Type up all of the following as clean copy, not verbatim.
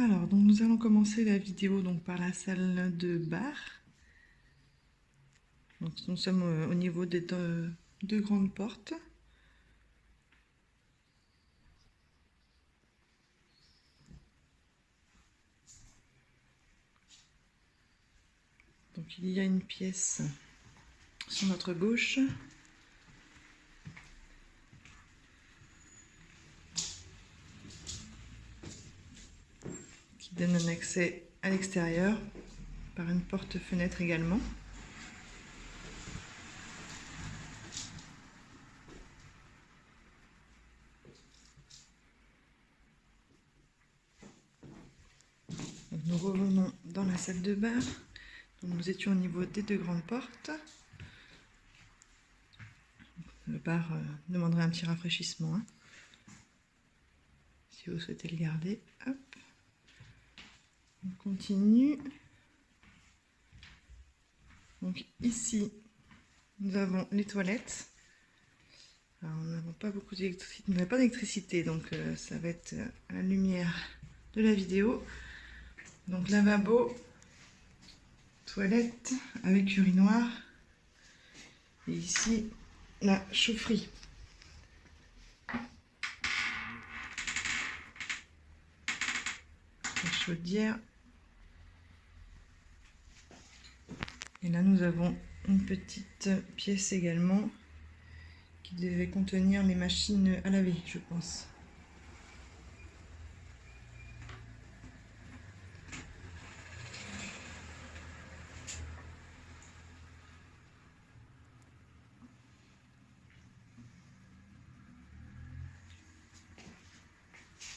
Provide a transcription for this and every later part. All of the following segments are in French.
Alors, donc nous allons commencer la vidéo donc, par la salle de bar. Donc, nous sommes au niveau des deux grandes portes. Donc il y a une pièce sur notre gauche. Qui donne un accès à l'extérieur par une porte-fenêtre également. Donc, nous revenons dans la salle de bain. Donc, nous étions au niveau des deux grandes portes. Le bar demanderait un petit rafraîchissement, hein, si vous souhaitez le garder. Hop. On continue. Donc ici, nous avons les toilettes. Alors, nous n'avons pas beaucoup d'électricité, nous n'avons pas d'électricité, donc ça va être à la lumière de la vidéo. Donc lavabo, toilette avec urinoir. Et ici, la chaufferie. La chaudière. Et là, nous avons une petite pièce également qui devait contenir les machines à laver, je pense.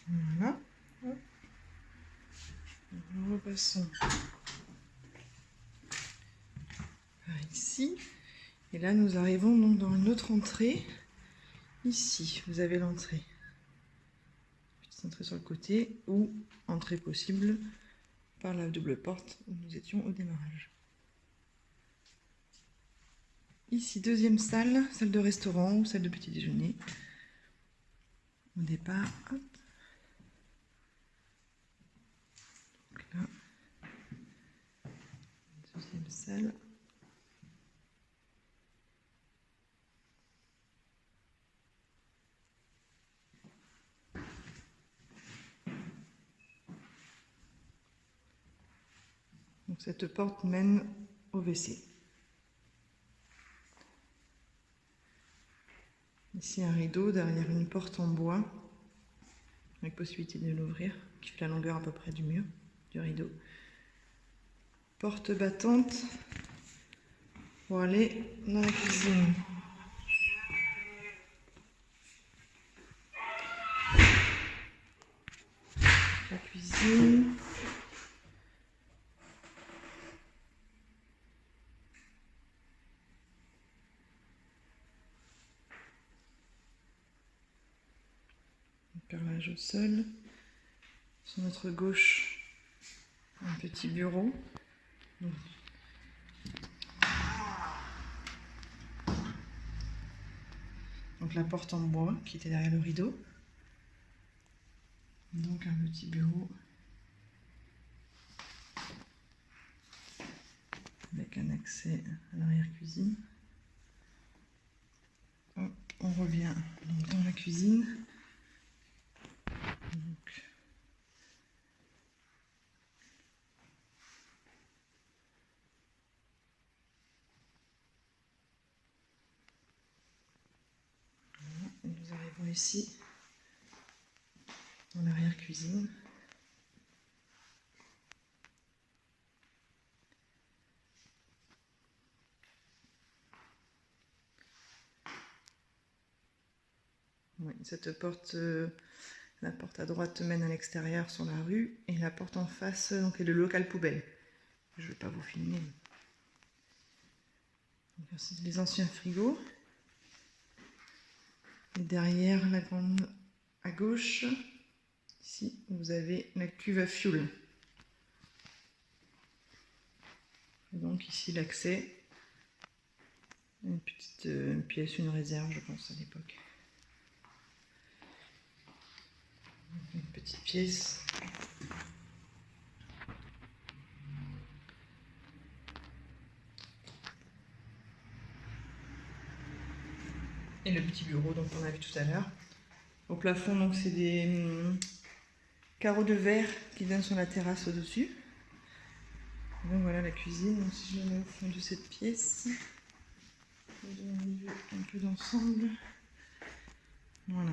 Voilà. Hop. Nous repassons par ici. Et là, nous arrivons donc dans une autre entrée. Ici, vous avez l'entrée. Petite entrée sur le côté ou entrée possible par la double porte où nous étions au démarrage. Ici, deuxième salle, salle de restaurant ou salle de petit déjeuner. Au départ, hop. Donc là, deuxième salle. Donc cette porte mène au WC. Ici un rideau derrière une porte en bois, avec possibilité de l'ouvrir, qui fait la longueur à peu près du mur, du rideau. Porte battante pour aller dans la cuisine. La cuisine. Carrelage au sol. Sur notre gauche, un petit bureau. Donc la porte en bois qui était derrière le rideau. Donc un petit bureau avec un accès à l'arrière-cuisine. On revient donc dans la cuisine. Donc, nous arrivons ici dans l'arrière-cuisine. Oui, cette porte, la porte à droite mène à l'extérieur sur la rue et la porte en face donc, est le local poubelle. Je ne vais pas vous filmer. C'est les anciens frigos. Et derrière la grande à gauche, ici vous avez la cuve à fioul. Et donc ici l'accès, une petite pièce, une réserve je pense à l'époque. Une petite pièce et le petit bureau donc on a vu tout à l'heure. Au plafond, donc c'est des carreaux de verre qui donnent sur la terrasse au-dessus. Donc voilà la cuisine. Donc, si je me mets au fond de cette pièce, je vais donner une vue un peu d'ensemble. Voilà.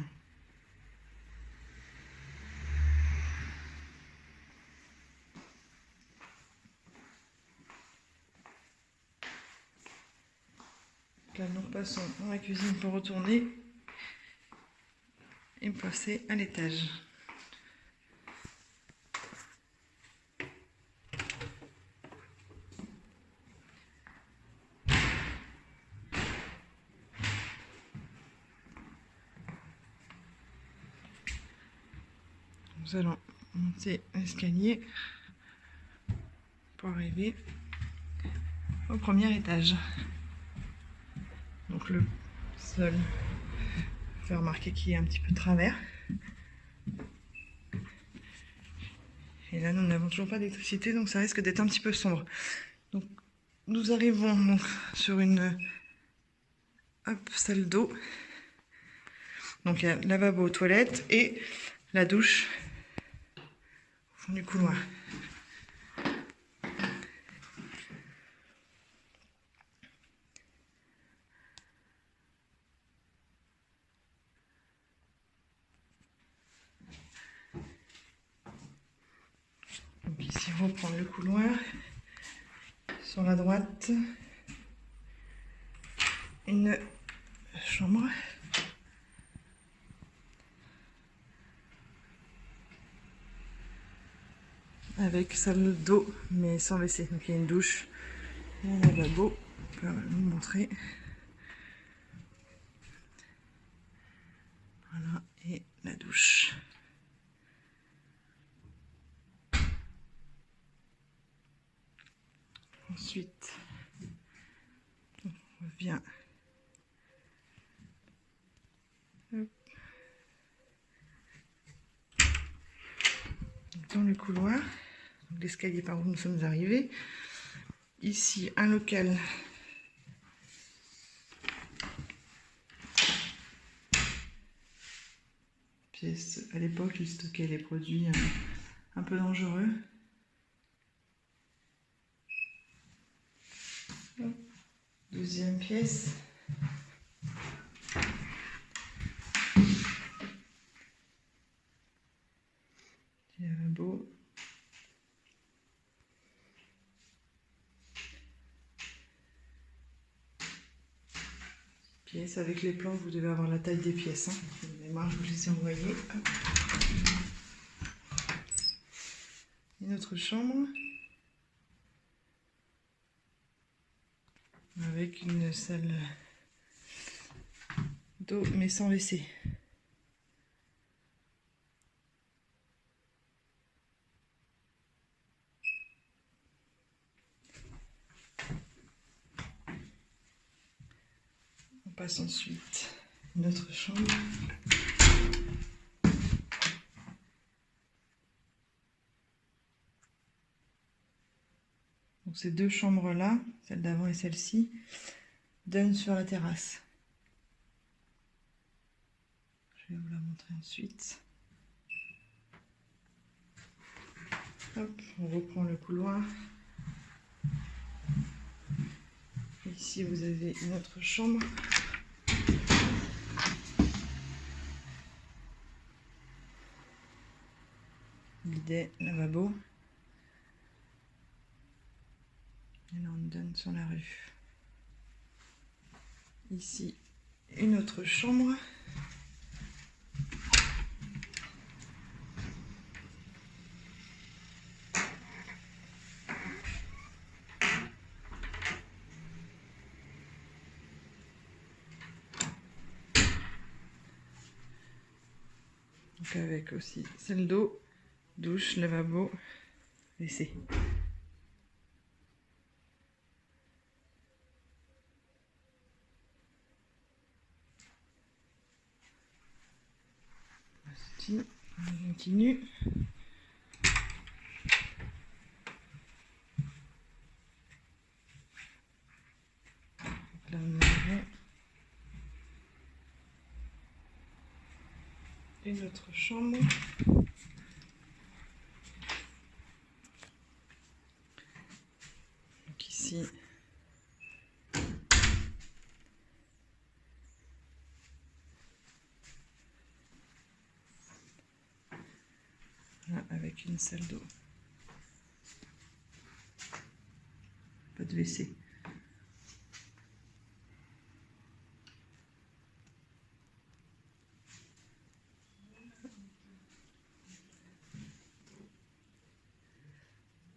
Là, nous repassons dans la cuisine pour retourner et passer à l'étage. Nous allons monter l'escalier pour arriver au premier étage. Donc le sol, je vais remarquer qu'il est un petit peu de travers. Et là, nous n'avons toujours pas d'électricité, donc ça risque d'être un petit peu sombre. Donc, nous arrivons donc sur une salle d'eau. Donc, il y a lavabo, toilette et la douche au fond du couloir. Donc ici, on reprend le couloir. Sur la droite, une chambre. Avec salle d'eau, mais sans WC. Donc il y a une douche et un lavabo. Je peux vous montrer. Voilà, et la douche. Ensuite, on revient dans le couloir, l'escalier par où nous sommes arrivés. Ici, un local pièce. À l'époque, ils stockaient les produits un peu dangereux. Deuxième pièce. Lavabo. Pièce avec les plans, vous devez avoir la taille des pièces. Hein. Les marges, je vous les ai envoyées. Une autre chambre. Avec une salle d'eau, mais sans WC. On passe ensuite une autre chambre. Donc ces deux chambres-là, celle d'avant et celle-ci, donnent sur la terrasse. Je vais vous la montrer ensuite. Hop, on reprend le couloir. Ici, vous avez une autre chambre. Bidet, lavabo. Et là, on donne sur la rue. Ici, une autre chambre. Donc avec aussi salle d'eau, douche, lavabo, WC. Voici, on continue. Là, on avons une autre chambre. Donc ici, voilà, avec une salle d'eau. Pas de WC.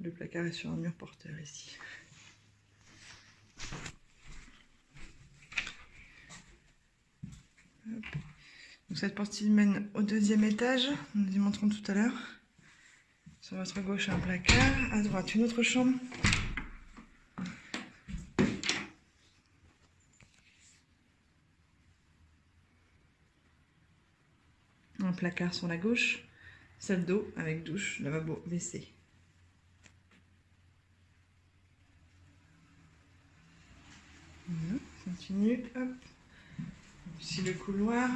Le placard est sur un mur porteur ici. Hop. Donc cette porte mène au deuxième étage, nous y montrons tout à l'heure. Sur votre gauche un placard, à droite une autre chambre. Un placard sur la gauche, salle d'eau avec douche, lavabo, WC. Voilà, continue, hop. Ici le couloir.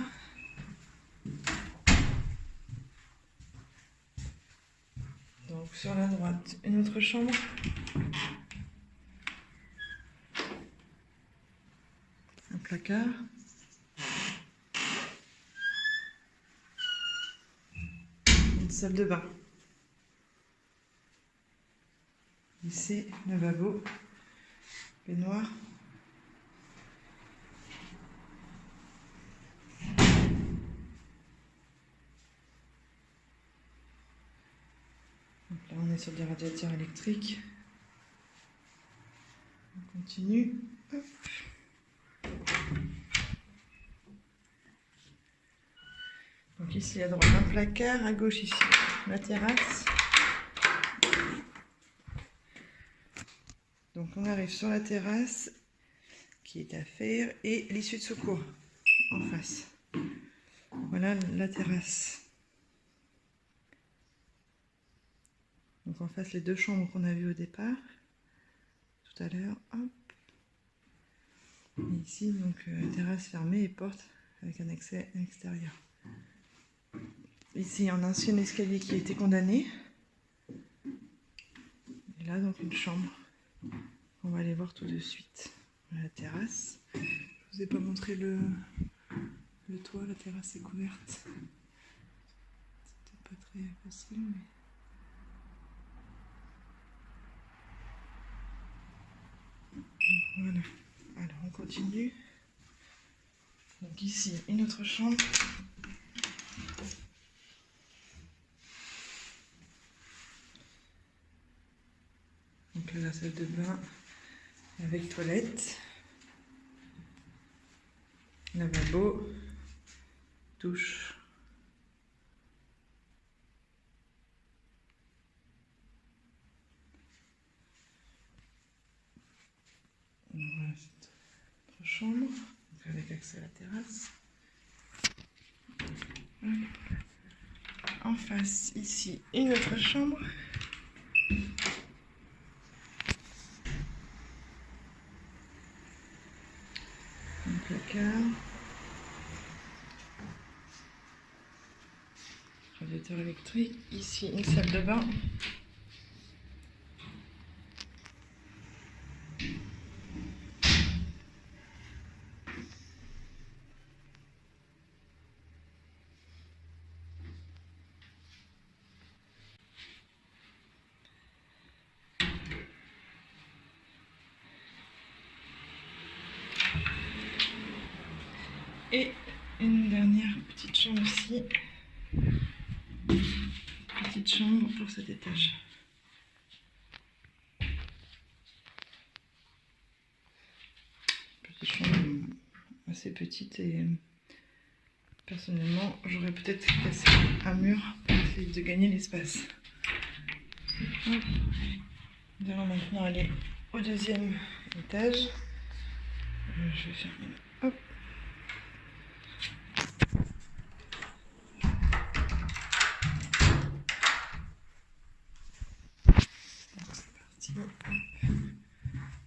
Donc sur la droite, une autre chambre. Un placard. Une salle de bain. Ici, lavabo, baignoire. Donc là, on est sur des radiateurs électriques. On continue. Hop. Donc ici à droite un placard, à gauche ici la terrasse. Donc on arrive sur la terrasse qui est à faire et l'issue de secours en face. Voilà la terrasse. Donc en face les deux chambres qu'on a vues au départ, tout à l'heure. Et ici donc terrasse fermée et porte avec un accès à l'extérieur. Ici un ancien escalier qui a été condamné. Et là donc une chambre. On va aller voir tout de suite. La terrasse. Je vous ai pas montré le toit, la terrasse est couverte. C'est peut-être pas très facile, mais. Voilà. Alors on continue. Donc ici une autre chambre. Donc là la salle de bain avec toilette, lavabo, douche. Voilà cette autre chambre avec accès à la terrasse. En face ici une autre chambre. Un placard. Radiateur électrique. Ici une salle de bain. Et une dernière petite chambre ici. Petite chambre pour cet étage. Petite chambre assez petite et personnellement j'aurais peut-être cassé un mur pour essayer de gagner l'espace. Nous allons maintenant aller au deuxième étage. Je vais fermer là. Hop.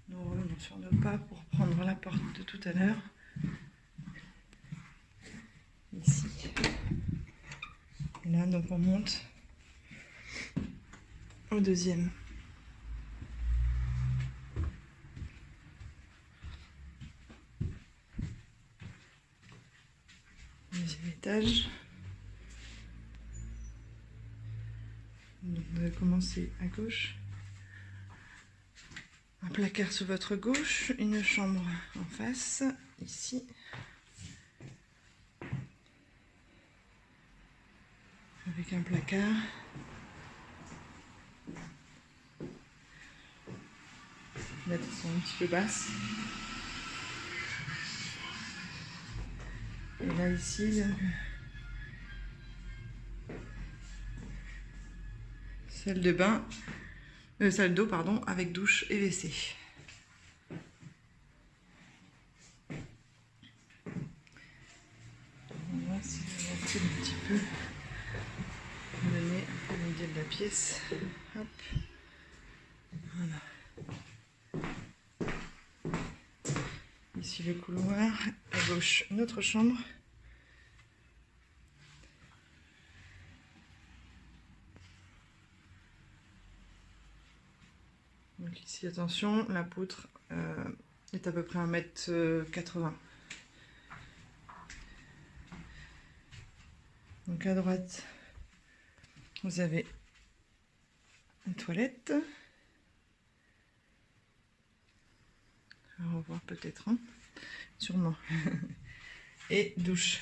Nous revenons sur nos pas pour prendre la porte de tout à l'heure. Ici. Et là, donc on monte au deuxième. Deuxième étage. Donc vous allez commencer à gauche. Un placard sur votre gauche, une chambre en face, ici. Avec un placard. Les fenêtres sont un petit peu basses. Et là, ici, salle de bain, salle d'eau, pardon, avec douche et WC. On va voir si je vais monter un petit peu, donner le milieu de la pièce. Hop. Voilà. Ici le couloir, à gauche notre chambre. Donc ici attention, la poutre est à peu près 1,80 m. Donc à droite, vous avez une toilette. On va revoir peut-être, hein, sûrement. Et douche.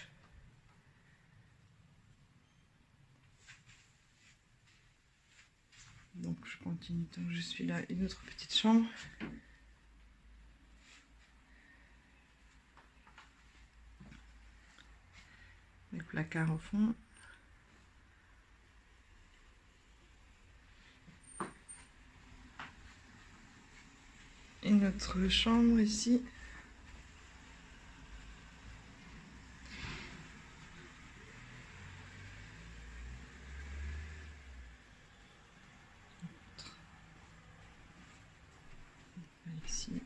Donc je continue tant que je suis là. Une autre petite chambre. Les placards au fond. Une autre chambre ici. Ici,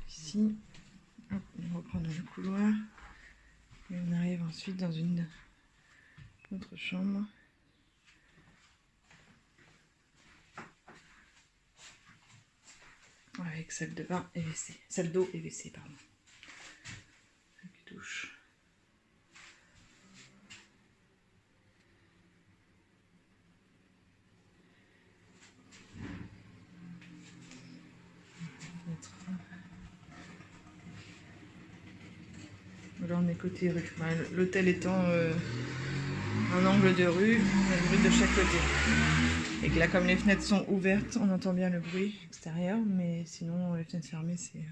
ici, hop, on reprend dans le couloir et on arrive ensuite dans une autre chambre. Avec salle de bain et WC, salle d'eau et WC, pardon. Avec douche. Là on est côté rue, l'hôtel étant un angle de rue, il y a une rue de chaque côté. Et que là comme les fenêtres sont ouvertes, on entend bien le bruit extérieur, mais sinon les fenêtres fermées c'est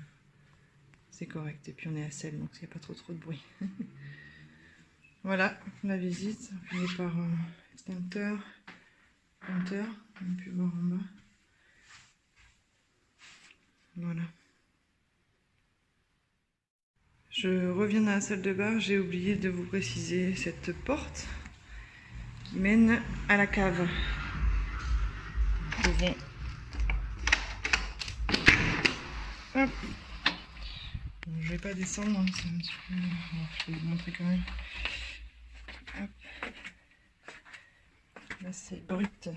correct. Et puis on est à Celle, donc il n'y a pas trop de bruit. Voilà la visite, on finit par extincteur, compteur, on a pu voir en bas. Voilà. Je reviens dans la salle de bain, j'ai oublié de vous préciser cette porte qui mène à la cave. Hop. Bon, je vais pas descendre, hein, c'est un petit peu... Bon, je vais vous montrer quand même. Hop. Là c'est brut.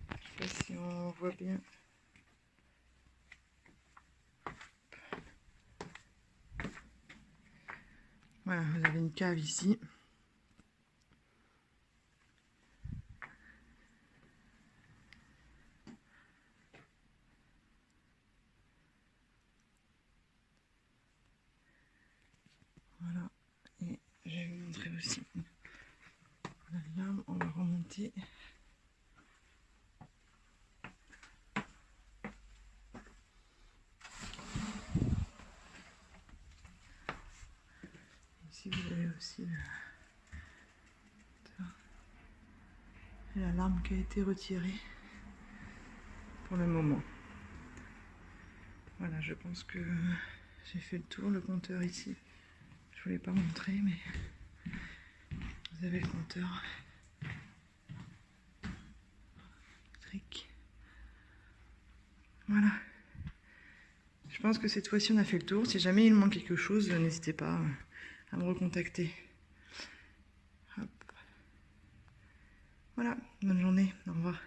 Je sais pas si on voit bien. Voilà, vous avez une cave ici. Voilà, et je vais vous montrer aussi l'alarme. On va remonter. Ici vous avez aussi l'alarme qui a été retirée pour le moment. Voilà, je pense que j'ai fait le tour. Le compteur ici, je voulais pas montrer, mais vous avez le compteur électrique. Voilà. Je pense que cette fois-ci, on a fait le tour. Si jamais il manque quelque chose, n'hésitez pas à me recontacter. Hop. Voilà, bonne journée, au revoir.